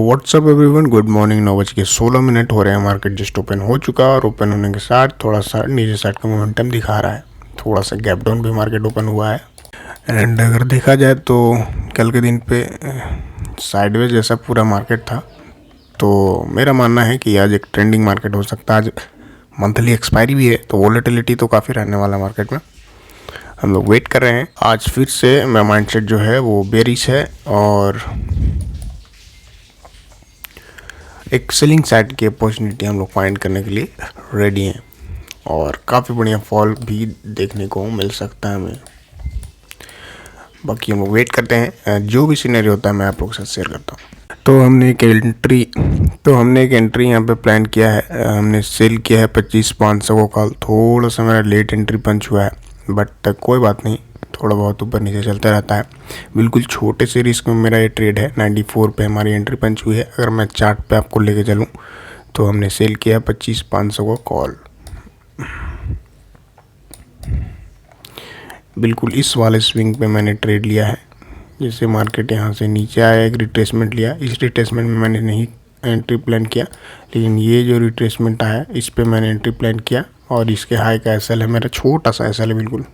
WhatsApp everyone, good morning. 9:16 हो रहे हैं। मार्केट जस्ट ओपन हो चुका है और ओपन होने के साथ थोड़ा सा नीचे साइड का मोमेंटम दिखा रहा है। थोड़ा सा गैप डाउन भी मार्केट ओपन हुआ है। एंड अगर देखा जाए तो कल के दिन पे साइडवेज जैसा पूरा मार्केट था, तो मेरा मानना है कि आज एक ट्रेंडिंग मार्केट हो सकता है। आज मंथली एक्सपायरी भी है, तो वोलेटिलिटी तो काफ़ी रहने वाला है मार्केट में। हम लोग वेट कर रहे हैं। आज फिर से मेरा माइंडसेट जो है वो बेरिश है और एक सेलिंग साइड की अपॉर्चुनिटी हम लोग फाइंड करने के लिए रेडी हैं और काफ़ी बढ़िया फॉल भी देखने को मिल सकता है हमें। बाकी हम लोग वेट करते हैं, जो भी सीनरी होता है मैं आप लोगों के साथ शेयर करता हूँ। तो हमने एक एंट्री यहाँ पे प्लान किया है। हमने सेल किया है 25,500 को कॉल। थोड़ा सा मेरा लेट एंट्री पंच हुआ है, बट कोई बात नहीं, थोड़ा बहुत ऊपर नीचे चलता रहता है। बिल्कुल छोटे से रिस्क में मेरा ये ट्रेड है। 94 पे हमारी एंट्री पंच हुई है। अगर मैं चार्ट पे आपको लेके चलूँ तो हमने सेल किया 25,500 को कॉल। बिल्कुल इस वाले स्विंग पे मैंने ट्रेड लिया है। जैसे मार्केट यहाँ से नीचे आया, एक रिट्रेसमेंट लिया। इस रिट्रेसमेंट में मैंने नहीं एंट्री प्लान किया, लेकिन ये जो रिट्रेसमेंट आया इस पे मैंने एंट्री प्लान किया। और इसके हाई का एसएल है मेरा, छोटा सा एसएल है। बिल्कुल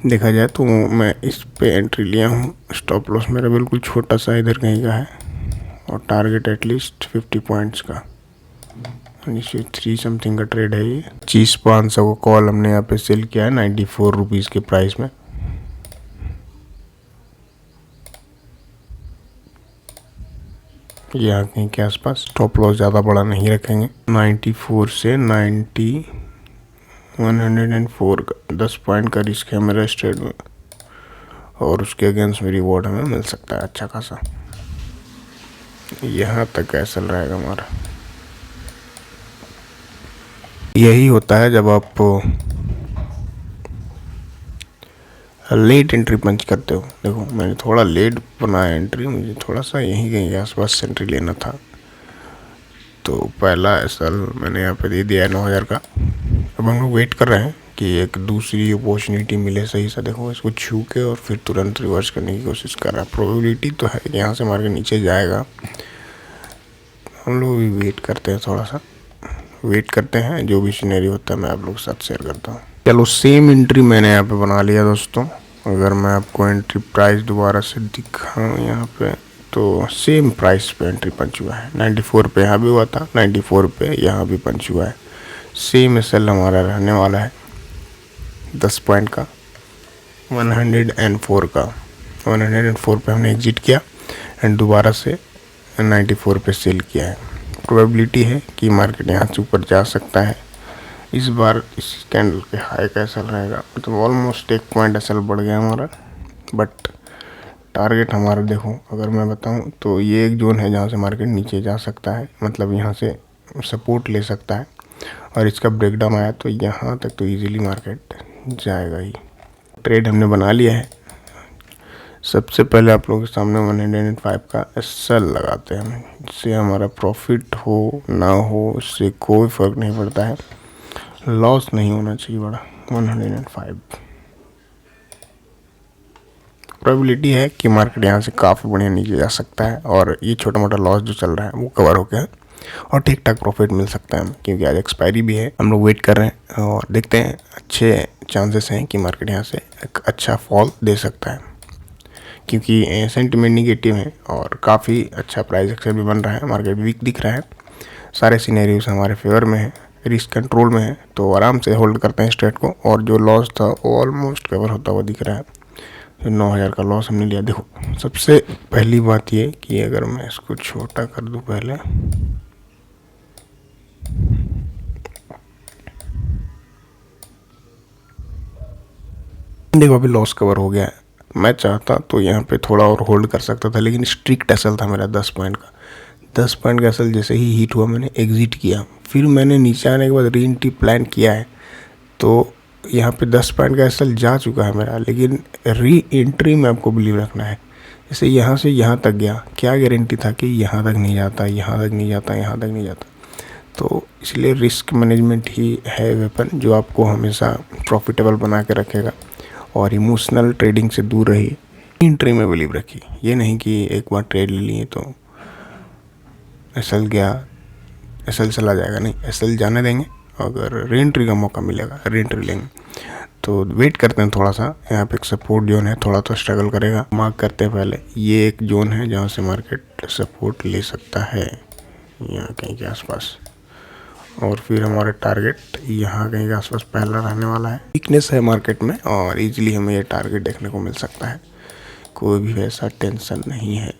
देखा जाए तो मैं इस पे एंट्री लिया हूँ। स्टॉप लॉस मेरा बिल्कुल छोटा सा इधर कहीं का है और टारगेट एटलीस्ट 50 पॉइंट्स का। 3 समथिंग का ट्रेड है ये। 25,500 को कॉल हमने यहाँ पे सेल किया है 94 रुपीज़ के प्राइस में। यहाँ कहीं के आसपास स्टॉप लॉस ज़्यादा बड़ा नहीं रखेंगे। 94 से 104 का 10 पॉइंट का रिस्क है मेरा इस ट्रेड में, और उसके अगेंस्ट मेरी रिवॉर्ड हमें मिल सकता है अच्छा खासा। यहाँ तक कैसा रहेगा हमारा। यही होता है जब आप लेट एंट्री पंच करते हो। देखो मैंने थोड़ा लेट बनाया एंट्री, मुझे थोड़ा सा यहीं कहीं आसपास से एंट्री लेना था। तो पहला एसएल मैंने यहाँ पे दे दिया है 9,000 का। अब हम लोग वेट कर रहे हैं कि एक दूसरी अपॉर्चुनिटी मिले सही सा। देखो इसको छू के और फिर तुरंत रिवर्स करने की कोशिश कर रहा है। प्रोबेबिलिटी तो है कि यहाँ से मार्केट नीचे जाएगा। हम लोग भी वेट करते हैं, थोड़ा सा वेट करते हैं। जो भी सीनरी होता है मैं आप लोग के साथ शेयर करता हूँ। चलो सेम एंट्री मैंने यहाँ पे बना लिया दोस्तों। अगर मैं आपको एंट्री प्राइस दोबारा से दिखाऊँ यहाँ पे, तो सेम प्राइस पे एंट्री पंच हुआ है। 94 पे यहाँ भी हुआ था, 94 पे यहाँ भी पंच हुआ है। सेम एसएल हमारा रहने वाला है 10 पॉइंट का। 104 का 104 पे हमने एग्जिट किया एंड दोबारा से 94 पे सेल किया है। प्रोबेबिलिटी है कि मार्केट यहाँ से ऊपर जा सकता है। इस बार इस कैंडल के हाई का एसएल रहेगा, मतलब ऑलमोस्ट 1 पॉइंट एसएल बढ़ गया हमारा। बट टारगेट हमारा देखो, अगर मैं बताऊं तो ये एक जोन है जहाँ से मार्केट नीचे जा सकता है, मतलब यहाँ से सपोर्ट ले सकता है। और इसका ब्रेकडाउन आया तो यहाँ तक तो इजीली मार्केट जाएगा ही। ट्रेड हमने बना लिया है। सबसे पहले आप लोगों के सामने 105 का एसएल लगाते हैं हम, जिससे हमारा प्रॉफिट हो ना हो इससे कोई फ़र्क नहीं पड़ता है। लॉस नहीं होना चाहिए बड़ा। 105 प्रोबेबिलिटी है कि मार्केट यहाँ से काफ़ी बढ़िया नीचे जा सकता है और ये छोटा मोटा लॉस जो चल रहा है वो कवर हो गया और ठीक ठाक प्रॉफिट मिल सकता है, क्योंकि आज एक्सपायरी भी है। हम लोग वेट कर रहे हैं और देखते हैं। अच्छे चांसेस हैं कि मार्केट यहाँ से एक अच्छा फॉल दे सकता है, क्योंकि सेंटिमेंट निगेटिव है और काफ़ी अच्छा प्राइस एक्शन भी बन रहा है। मार्केट वीक दिख रहा है, सारे सिनेरियोज हमारे फेवर में है, रिस्क कंट्रोल में है। तो आराम से होल्ड करते हैं इस ट्रेड को। और जो लॉस था वो ऑलमोस्ट कवर होता हुआ दिख रहा है। तो 9,000 का लॉस हमने लिया। देखो सबसे पहली बात ये कि अगर मैं इसको छोटा कर दूं पहले, देखो अभी लॉस कवर हो गया है। मैं चाहता तो यहाँ पे थोड़ा और होल्ड कर सकता था, लेकिन स्ट्रिक्ट एसएल था मेरा 10 पॉइंट का। 10 पॉइंट का एसएल जैसे ही हिट हुआ मैंने एग्जिट किया। फिर मैंने नीचे आने के बाद री एंट्री प्लान किया है। तो यहाँ पे 10 पॉइंट का एसएल जा चुका है मेरा, लेकिन री एंट्री में आपको बिलीव रखना है। जैसे यहाँ से यहाँ तक गया, क्या गारंटी था कि यहाँ तक नहीं जाता, यहाँ तक नहीं जाता, यहाँ तक नहीं जाता। तो इसलिए रिस्क मैनेजमेंट ही है वेपन जो आपको हमेशा प्रॉफिटेबल बना के रखेगा। और इमोशनल ट्रेडिंग से दूर रहिए। एंट्री में बिलीव रखिए, ये नहीं कि एक बार ट्रेड ले लिए तो एसएल गया, एसएल चला जाएगा, नहीं, एसएल जाने देंगे, अगर री एंट्री का मौका मिलेगा री एंट्री लेंगे। तो वेट करते हैं थोड़ा सा, यहाँ पे एक सपोर्ट जोन है, थोड़ा तो स्ट्रगल करेगा, मार्क करते हैं पहले, ये एक जोन है जहाँ से मार्केट सपोर्ट ले सकता है, यहाँ कहीं के आसपास, और फिर हमारा टारगेट यहाँ कहीं के आसपास पहला रहने वाला है। वीकनेस है मार्केट में और इजीली हमें ये टारगेट देखने को मिल सकता है, कोई भी वैसा टेंशन नहीं है,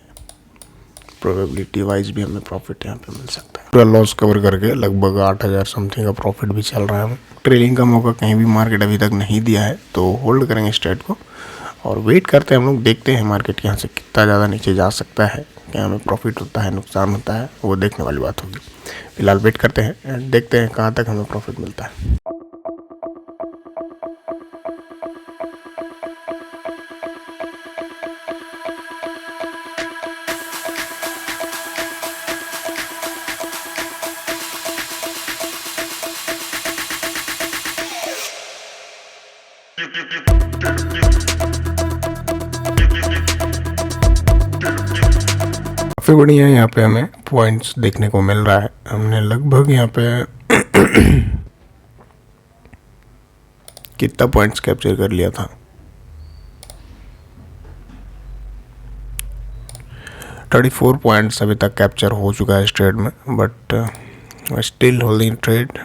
प्रोबेबिलिटी वाइज भी हमें प्रॉफिट यहाँ पे मिल सकता है। पूरा लॉस कवर करके लगभग 8,000 समथिंग का प्रॉफिट भी चल रहा है। ट्रेलिंग का मौका कहीं भी मार्केट अभी तक नहीं दिया है, तो होल्ड करेंगे स्ट्रेट को और वेट करते हैं हम लोग, देखते हैं मार्केट यहाँ से कितना ज़्यादा नीचे जा सकता है, क्या हमें प्रॉफिट होता है, नुकसान होता है, वो देखने वाली बात होगी। फिलहाल वेट करते हैं, देखते हैं कहाँ तक हमें प्रॉफिट मिलता है। काफ़ी बढ़िया यहाँ पे हमें पॉइंट्स देखने को मिल रहा है। हमने लगभग यहाँ पे कितना पॉइंट्स कैप्चर कर लिया था, 34 पॉइंट्स अभी तक कैप्चर हो चुका है इस ट्रेड में, बट स्टिल होल्डिंग ट्रेड,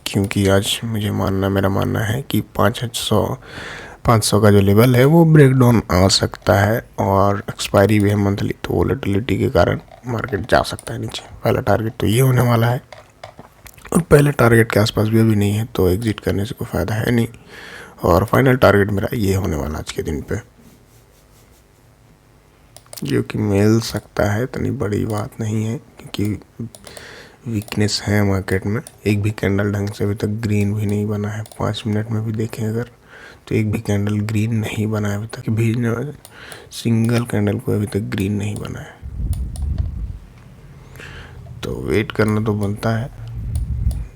क्योंकि आज मेरा मानना है कि 500 का जो लेवल है वो ब्रेक डाउन आ सकता है और एक्सपायरी भी है मंथली, तो वोलेटिलिटी के कारण मार्केट जा सकता है नीचे। पहला टारगेट तो ये होने वाला है और पहले टारगेट के आसपास भी अभी नहीं है, तो एग्जिट करने से कोई फ़ायदा है नहीं, और फाइनल टारगेट मेरा ये होने वाला आज के दिन पे, जो कि मिल सकता है, इतनी बड़ी बात नहीं है, क्योंकि वीकनेस है मार्केट में। एक भी कैंडल ढंग से अभी तक ग्रीन भी नहीं बना है, 5 मिनट में भी देखें अगर तो एक भी कैंडल ग्रीन नहीं बना है अभी तक, भी सिंगल कैंडल को अभी तक ग्रीन नहीं बना है, तो वेट करना तो बनता है।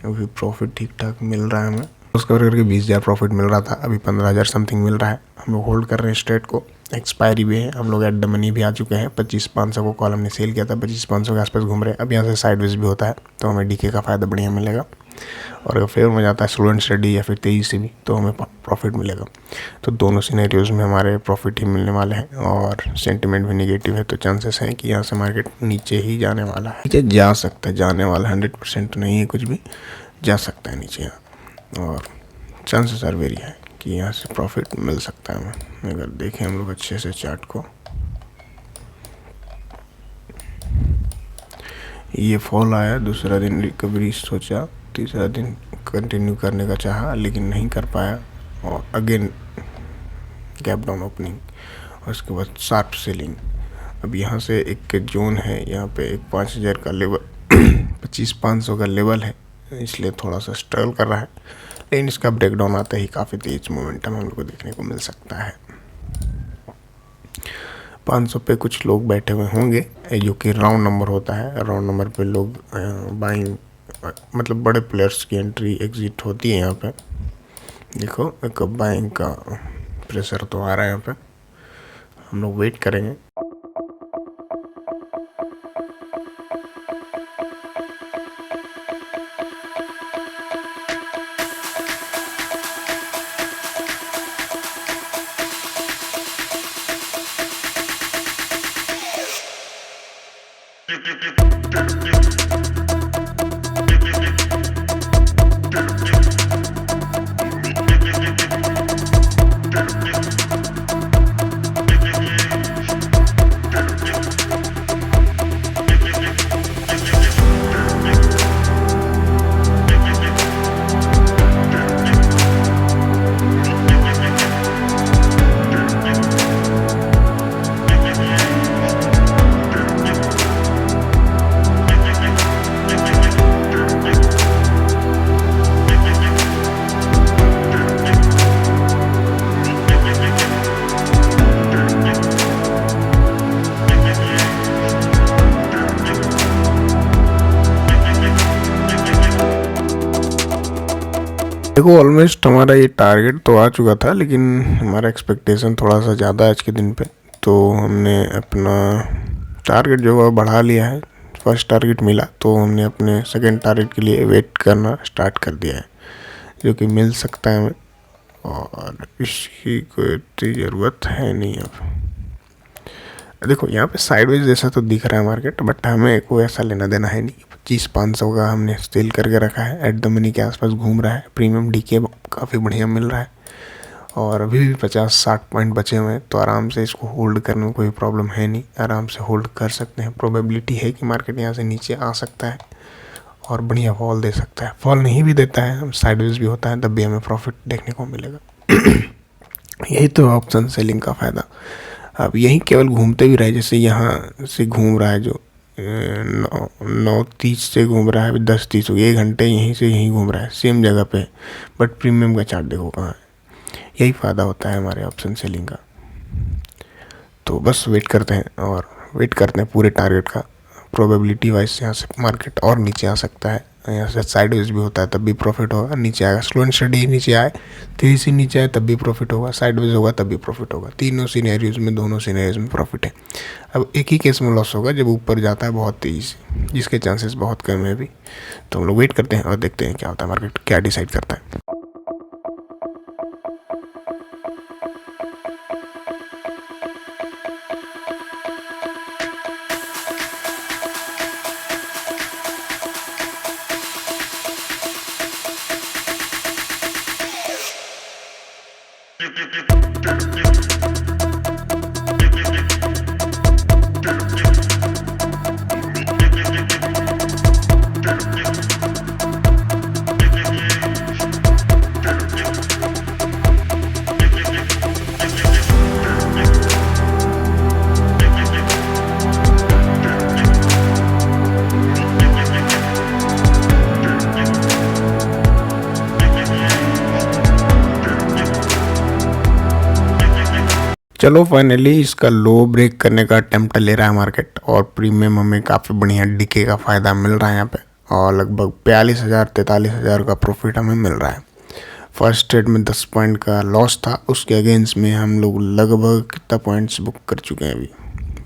अभी प्रॉफिट ठीक ठाक मिल रहा है हमें, उस कवर करके 20,000 प्रॉफिट मिल रहा था, अभी 15,000 समथिंग मिल रहा है। हम लोग होल्ड कर रहे हैं स्ट्रेट को, एक्सपायरी भी है, हम लोग एट द मनी भी आ चुके हैं। 25,500 को कॉल हमने सेल किया था, 25,500 के आसपास घूम रहे हैं। अब यहाँ से साइडवेज भी होता है तो हमें डीके का फ़ायदा बढ़िया मिलेगा, और अगर फेवर में जाता है स्लो एंड स्टडी या फिर तेज़ी से भी, तो हमें प्रॉफिट मिलेगा। तो दोनों सिनेरियोज में हमारे प्रॉफिट ही मिलने वाले हैं, और सेंटिमेंट भी नेगेटिव है, तो चांसेस हैं कि यहाँ से मार्केट नीचे ही जाने वाला है, नीचे जा सकता है, जाने वाला 100% नहीं है, कुछ भी जा सकता है नीचे यहाँ, और चांसेस आर वेरी है कि यहाँ से प्रॉफिट मिल सकता है हमें। अगर देखें हम लोग अच्छे से चार्ट को, ये फॉल आया, दूसरा दिन रिकवरी सोचा, तीसरा दिन कंटिन्यू करने का चाहा लेकिन नहीं कर पाया, और अगेन गैप डाउन ओपनिंग, और उसके बाद शार्प सेलिंग। अब यहाँ से एक जोन है, यहाँ पे एक 5,000 का लेवल 25,500 का लेवल है, इसलिए थोड़ा सा स्ट्रगल कर रहा है, लेकिन इसका ब्रेक डाउन आता ही काफ़ी तेज मोमेंटम हम लोग को देखने को मिल सकता है। 500 पे कुछ लोग बैठे हुए होंगे, जो कि राउंड नंबर होता है, राउंड नंबर पे लोग बाइंग, मतलब बड़े प्लेयर्स की एंट्री एग्जिट होती है यहाँ पे। देखो एक बाइंग का प्रेशर तो आ रहा है यहाँ पे, हम लोग वेट करेंगे। देखो ऑलमोस्ट हमारा ये टारगेट तो आ चुका था, लेकिन हमारा एक्सपेक्टेशन थोड़ा सा ज़्यादा है आज के दिन पे, तो हमने अपना टारगेट जो है बढ़ा लिया है। फर्स्ट टारगेट मिला तो हमने अपने सेकंड टारगेट के लिए वेट करना स्टार्ट कर दिया है, जो कि मिल सकता है हमें, और इसकी कोई इतनी ज़रूरत है नहीं। अब देखो यहाँ पे साइडवेज जैसा तो दिख रहा है मार्केट, बट हमें कोई ऐसा लेना देना है नहीं। 25,500 का हमने सेल करके रखा है, एट द मनी के आसपास घूम रहा है। प्रीमियम डीके काफ़ी बढ़िया मिल रहा है, और अभी भी 50-60 पॉइंट बचे हुए हैं, तो आराम से इसको होल्ड करने में कोई प्रॉब्लम है नहीं, आराम से होल्ड कर सकते हैं। प्रोबेबिलिटी है कि मार्केट यहाँ से नीचे आ सकता है और बढ़िया फॉल दे सकता है। फॉल नहीं भी देता है, साइडवेज भी होता है, तब भी हमें प्रॉफिट देखने को मिलेगा। यही तो ऑप्शन सेलिंग का फ़ायदा। अब यही केवल घूमते भी रहे, जैसे यहाँ से घूम रहा है जो 9:30 से घूम रहा है, 10:30 हो गया, 1 घंटे यहीं से यहीं घूम रहा है सेम जगह पे, बट प्रीमियम का चार्ट देखो कहाँ है। यही फ़ायदा होता है हमारे ऑप्शन सेलिंग का। तो बस वेट करते हैं और वेट करते हैं पूरे टारगेट का। प्रोबेबिलिटी वाइज यहाँ से मार्केट और नीचे आ सकता है, यहाँ से साइडवेज भी होता है तब भी प्रॉफिट होगा, नीचे आएगा स्लो एंड स्टडी नीचे आए, तेज़ी से नीचे आए तब भी प्रॉफिट होगा, साइडवेज होगा तब भी प्रॉफिट होगा। तीनों सिनेरियोज में, दोनों सिनेरियोज में प्रॉफिट है। अब एक ही केस में लॉस होगा जब ऊपर जाता है बहुत तेज़ी से, जिसके चांसेस बहुत कम है अभी। तो हम लोग वेट करते हैं और देखते हैं क्या होता है, मार्केट क्या डिसाइड करता है। चलो फाइनली इसका लो ब्रेक करने का अटेम्प्ट ले रहा है मार्केट, और प्रीमियम हमें काफ़ी बढ़िया डीके का फ़ायदा मिल रहा है यहाँ पे, और लगभग 42,000-43,000 का प्रॉफिट हमें मिल रहा है। फर्स्ट ट्रेड में 10 पॉइंट का लॉस था, उसके अगेंस्ट में हम लोग लगभग कितना पॉइंट्स बुक कर चुके हैं अभी,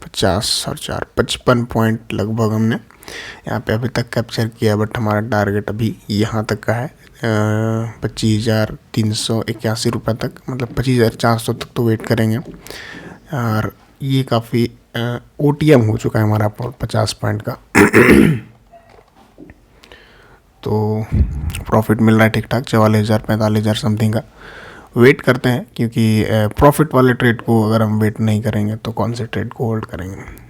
50 और 4 55 पॉइंट लगभग हमने यहाँ पे अभी तक कैप्चर किया। बट हमारा टारगेट अभी यहाँ तक का है 25,381 रुपये तक, मतलब 25,400 तक तो वेट करेंगे। और ये काफ़ी OTM हो चुका है हमारा 50 पॉइंट का। तो प्रॉफिट मिल रहा है ठीक ठाक, 44,000-45,000 समथिंग का। वेट करते हैं, क्योंकि प्रॉफिट वाले ट्रेड को अगर हम वेट नहीं करेंगे तो कौन से ट्रेड को होल्ड करेंगे।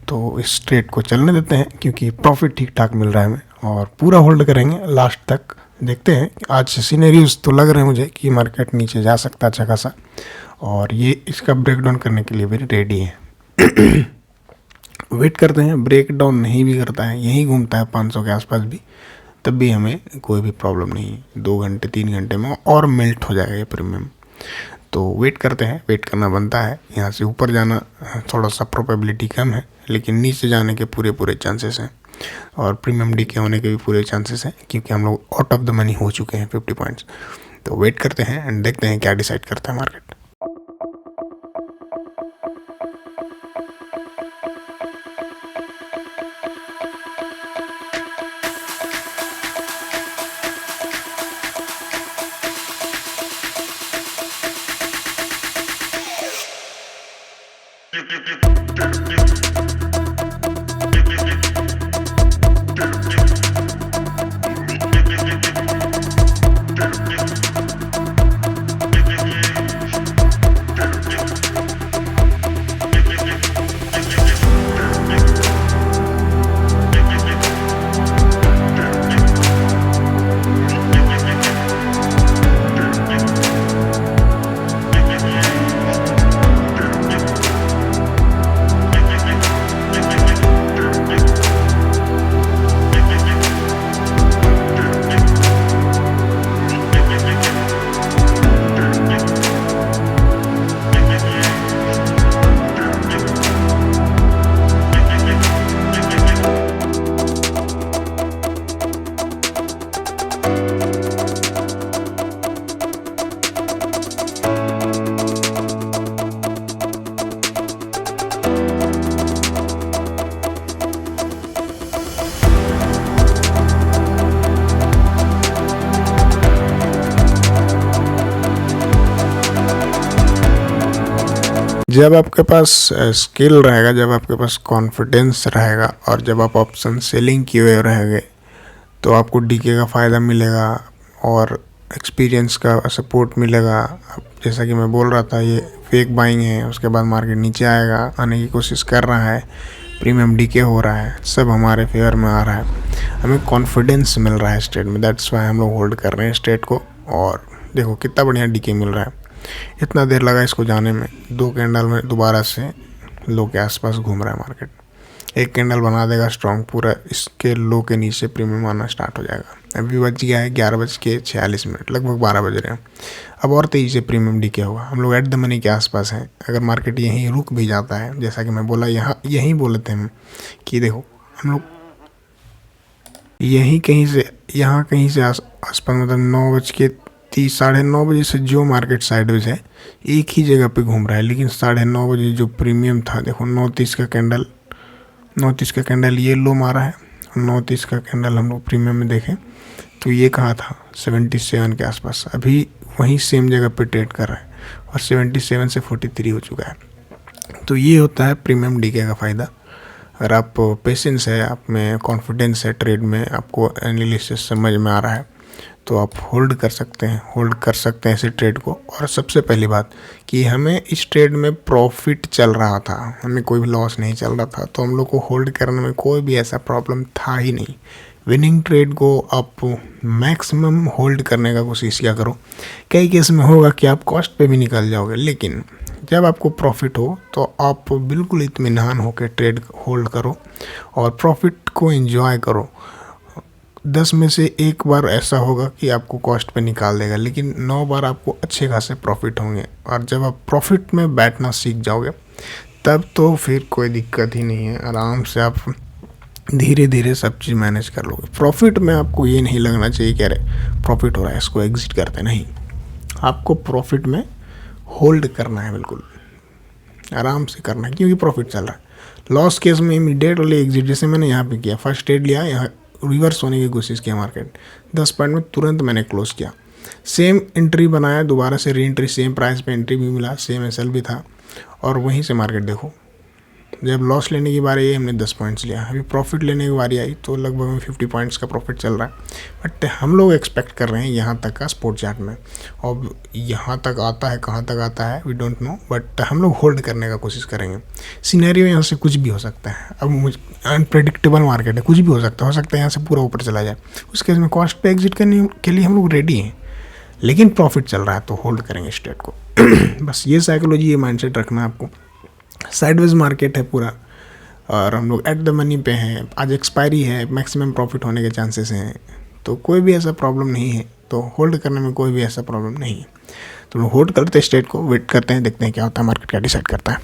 तो इस ट्रेड को चलने देते हैं, क्योंकि प्रॉफिट ठीक ठाक मिल रहा है हमें, और पूरा होल्ड करेंगे लास्ट तक। देखते हैं आज सीनेरियोज तो लग रहे हैं मुझे कि मार्केट नीचे जा सकता है अच्छा खासा, और ये इसका ब्रेक डाउन करने के लिए भी रेडी है। वेट करते हैं, ब्रेक डाउन नहीं भी करता है, यहीं घूमता है 500 के आसपास भी, तब भी हमें कोई भी प्रॉब्लम नहीं है। 2 घंटे 3 घंटे में और मेल्ट हो जाएगा ये प्रीमियम। तो वेट करते हैं, वेट करना बनता है। यहाँ से ऊपर जाना थोड़ा सा प्रोबेबिलिटी कम है, लेकिन नीचे जाने के पूरे चांसेस हैं, और प्रीमियम डीके होने के भी पूरे चांसेस हैं, क्योंकि हम लोग आउट ऑफ द मनी हो चुके हैं 50 पॉइंट्स। तो वेट करते हैं एंड देखते हैं क्या डिसाइड करता है मार्केट। जब आपके पास स्किल रहेगा, जब आपके पास कॉन्फिडेंस रहेगा और जब आप ऑप्शन सेलिंग किए हुए रहेंगे तो आपको डीके का फ़ायदा मिलेगा और एक्सपीरियंस का सपोर्ट मिलेगा। अब जैसा कि मैं बोल रहा था, ये फेक बाइंग है, उसके बाद मार्केट नीचे आएगा, आने की कोशिश कर रहा है, प्रीमियम डीके हो रहा है, सब हमारे फेवर में आ रहा है, हमें कॉन्फिडेंस मिल रहा है स्ट्रेट में। दैट्स वाई हम लोग होल्ड कर रहे हैं स्ट्रेट को। और देखो कितना बढ़िया डीके मिल रहा है। इतना देर लगा इसको जाने में, 2 कैंडल में दोबारा से लो के आसपास घूम रहा है मार्केट। एक कैंडल बना देगा स्ट्रॉन्ग, पूरा इसके लो के नीचे प्रीमियम आना स्टार्ट हो जाएगा। अभी बज गया है 11:46, लगभग 12 बज रहे हैं। अब और तेज़ी से प्रीमियम डीके होगा। हम लोग एट द मनी के आसपास हैं। अगर मार्केट यहीं रुक भी जाता है, जैसा कि मैं बोला, यहाँ यहीं बोले थे हम कि देखो हम लोग यहीं कहीं से, यहाँ कहीं से आसपास, मतलब 9:30 9:30 से जो मार्केट साइडवेज है एक ही जगह पे घूम रहा है। लेकिन 9:30 जो प्रीमियम था, देखो 9:30 का कैंडल ये लो मारा है। 9:30 का कैंडल हम लोग प्रीमियम में देखें तो ये कहाँ था, 77 के आसपास। अभी वहीं सेम जगह पे ट्रेड कर रहा है और 77 से 43 हो चुका है। तो ये होता है प्रीमियम डीके का फ़ायदा। अगर आप पेशेंस है, आप में कॉन्फिडेंस है, ट्रेड में आपको एनालिसिस समझ में आ रहा है, तो आप होल्ड कर सकते हैं इस ट्रेड को। और सबसे पहली बात कि हमें इस ट्रेड में प्रॉफिट चल रहा था, हमें कोई भी लॉस नहीं चल रहा था, तो हम लोग को होल्ड करने में कोई भी ऐसा प्रॉब्लम था ही नहीं। विनिंग ट्रेड को आप मैक्सिमम होल्ड करने का कोशिश किया करो। कई केस में होगा कि आप कॉस्ट पे भी निकल जाओगे, लेकिन जब आपको प्रॉफिट हो तो आप बिल्कुल इत्मीनान होकर ट्रेड होल्ड करो और प्रॉफिट को एंजॉय करो। 10 में से 1 बार ऐसा होगा कि आपको कॉस्ट पे निकाल देगा, लेकिन 9 बार आपको अच्छे खासे प्रॉफिट होंगे। और जब आप प्रॉफिट में बैठना सीख जाओगे तब तो फिर कोई दिक्कत ही नहीं है। आराम से आप धीरे धीरे सब चीज़ मैनेज कर लोगे। प्रॉफिट में आपको ये नहीं लगना चाहिए कि अरे प्रॉफिट हो रहा है इसको एग्जिट करते, नहीं। आपको प्रॉफिट में होल्ड करना है, बिल्कुल आराम से करना है, क्योंकि प्रॉफिट चल रहा है। लॉस केस में इमीडिएटली एग्जिट, जैसे मैंने यहाँ पे किया, फर्स्ट ट्रेड लिया, यहाँ रिवर्स होने की कोशिश किया मार्केट, 10 पॉइंट में तुरंत मैंने क्लोज किया। सेम एंट्री बनाया, दोबारा से री एंट्री, सेम प्राइस पे एंट्री भी मिला, सेम एसएल भी था, और वहीं से मार्केट देखो, जब लॉस लेने की बारी आई हमने 10 पॉइंट्स लिया, अभी प्रॉफिट लेने की बारी आई तो लगभग में 50 पॉइंट्स का प्रॉफिट चल रहा है। बट हम लोग एक्सपेक्ट कर रहे हैं यहाँ तक का स्पोर्ट चार्ट में, और यहाँ तक आता है, कहाँ तक आता है वी डोंट नो, बट हम लोग होल्ड करने का कोशिश करेंगे। सिनेरियो यहाँ से कुछ भी हो सकता है। अब मुझे अनप्रेडिक्टेबल मार्केट है, कुछ भी हो सकता है यहाँ से पूरा ऊपर चला जाए। उस केस में कॉस्ट पे एग्जिट करने के लिए हम लोग रेडी हैं, लेकिन प्रॉफिट चल रहा है तो होल्ड करेंगे स्टेट को। बस ये साइकोलॉजी, ये माइंडसेट रखना है आपको। साइडवेज मार्केट है पूरा और हम लोग एट द मनी पे हैं, आज एक्सपायरी है, मैक्सिमम प्रॉफिट होने के चांसेस हैं, तो कोई भी ऐसा प्रॉब्लम नहीं है, तो होल्ड करने में कोई भी ऐसा प्रॉब्लम नहीं है। तो लोग होल्ड करते हैं स्टेट को, वेट करते हैं, देखते हैं क्या होता है, मार्केट क्या डिसाइड करता है।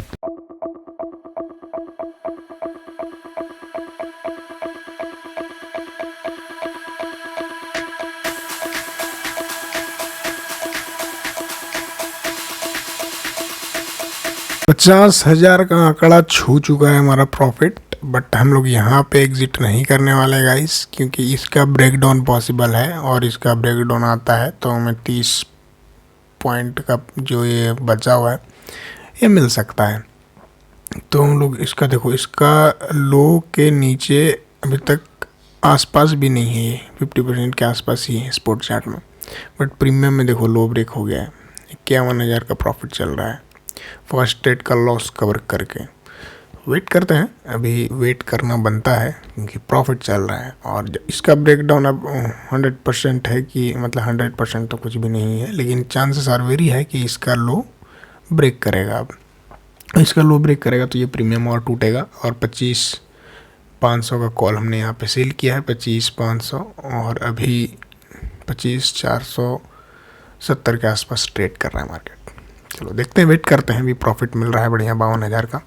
$50,000 का आंकड़ा छू चुका है हमारा प्रॉफिट, बट हम लोग यहाँ पे एग्जिट नहीं करने वाले गाइस, क्योंकि इसका ब्रेकडाउन पॉसिबल है और इसका ब्रेकडाउन आता है तो हमें 30 पॉइंट का जो ये बचा हुआ है ये मिल सकता है। तो हम लोग इसका देखो, इसका लो के नीचे अभी तक आसपास भी नहीं है, ये 50% के आसपास ही है स्पोर्ट चार्ट में, बट प्रीमियम में देखो लो ब्रेक हो गया है। 51,000 का प्रॉफिट चल रहा है फर्स्ट ट्रेड का लॉस कवर करके। वेट करते हैं, अभी वेट करना बनता है क्योंकि प्रॉफिट चल रहा है। और इसका ब्रेकडाउन अब 100% है कि, मतलब 100% तो कुछ भी नहीं है, लेकिन चांसेस आर वेरी है कि इसका लो ब्रेक करेगा। अब इसका लो ब्रेक करेगा तो ये प्रीमियम और टूटेगा, और 25,500 का कॉल हमने यहाँ पे सेल किया है, 25,500, और अभी 25,470 के आसपास ट्रेड कर रहा है मार्केट। चलो देखते हैं, वेट करते हैं। अभी प्रॉफिट मिल रहा है बढ़िया 52,000 का,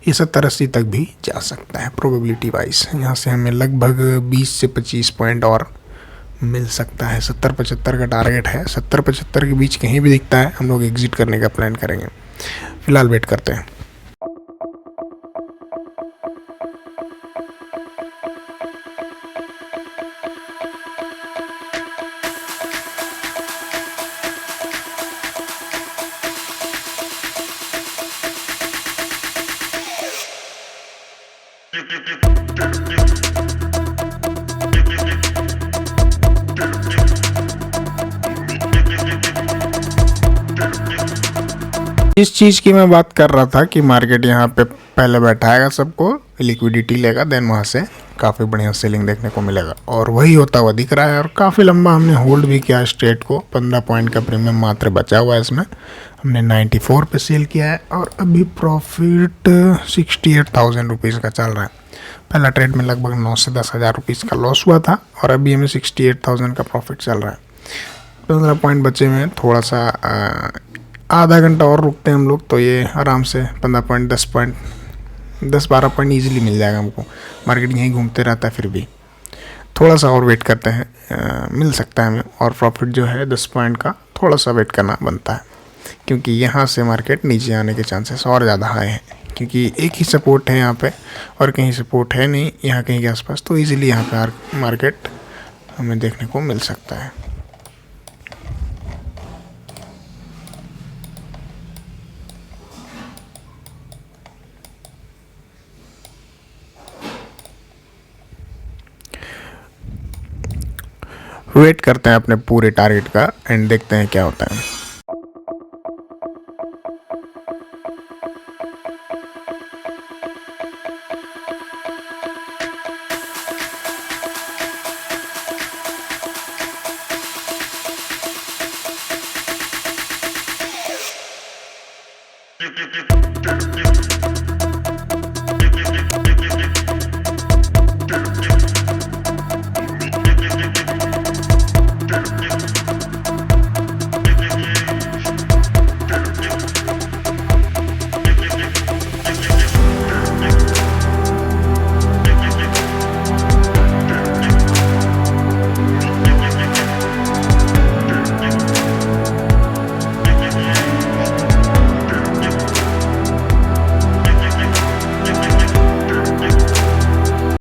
ये 70-80 तक भी जा सकता है प्रोबेबिलिटी वाइज। यहाँ से हमें लगभग 20 से 25 पॉइंट और मिल सकता है। 70-75 का टारगेट है, 70-75 के बीच कहीं भी दिखता है हम लोग एग्जिट करने का प्लान करेंगे। फिलहाल वेट करते हैं। इस चीज़ की मैं बात कर रहा था कि मार्केट यहाँ पे पहले बैठाएगा सबको, लिक्विडिटी लेगा, देन वहाँ से काफ़ी बढ़िया सेलिंग देखने को मिलेगा, और वही होता हुआ दिख रहा है। और काफ़ी लंबा हमने होल्ड भी किया स्ट्रेट को, 15 पॉइंट का प्रीमियम मात्र बचा हुआ है इसमें। हमने 94 पे सेल किया है और अभी प्रॉफिट 68,000 रुपीज़ का चल रहा है। पहला ट्रेड में लगभग 9 से 10,000 रुपीज़ का लॉस हुआ था और अभी हमें 68,000 का प्रॉफिट चल रहा है। 15 पॉइंट बचे में थोड़ा सा आधा घंटा और रुकते हैं हम लोग तो ये आराम से 15 पॉइंट 10-12 पॉइंट ईजिली मिल जाएगा हमको। मार्केट यहीं घूमते रहता है, फिर भी थोड़ा सा और वेट करते हैं, मिल सकता है हमें। और प्रॉफिट जो है 10 पॉइंट का थोड़ा सा वेट करना बनता है, क्योंकि यहाँ से मार्केट नीचे आने के चांसेस और ज़्यादा हाई हैं, क्योंकि एक ही सपोर्ट है यहाँ पे और कहीं सपोर्ट है नहीं यहाँ कहीं के आसपास, तो ईजिली यहाँ पे मार्केट हमें देखने को मिल सकता है। वेट करते हैं अपने पूरे टारगेट का एंड देखते हैं क्या होता है। Tip, tip, tip.